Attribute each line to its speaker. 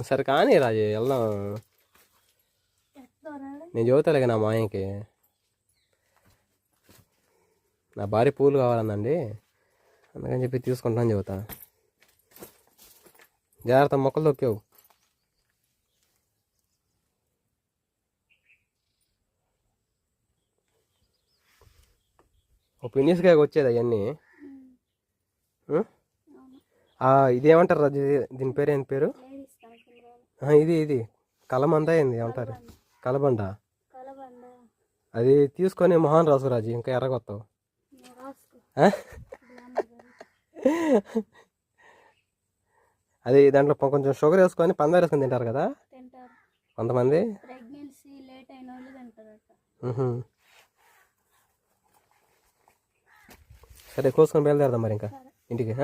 Speaker 1: సరే కానీ రాజు వెళ్దాం. నేను చదువుతాలే నా మాయకి నా భార్య పూలు కావాలనండి, అందుకని చెప్పి తీసుకుంటానని చెబుతా. జాగ్రత్త మొక్కలు తొక్కావు. ఒక పిన్నిస్కాయకి వచ్చేది అవన్నీ. ఇదేమంటారు రాజు, దీని పేరు ఏంటి పేరు? ఇది కలబంద ఏంది ఏమంటారు? కలబండ. అది తీసుకొని మొహన్ రాజు ఇంకా ఎర్రగొత్తావు. అది దాంట్లో కొంచెం షుగర్ వేసుకొని పందారు వేసుకొని తింటారు కదా కొంతమంది. సరే కోసుకొని బయలుదేరదాం మరి ఇంకా ఇంటికి.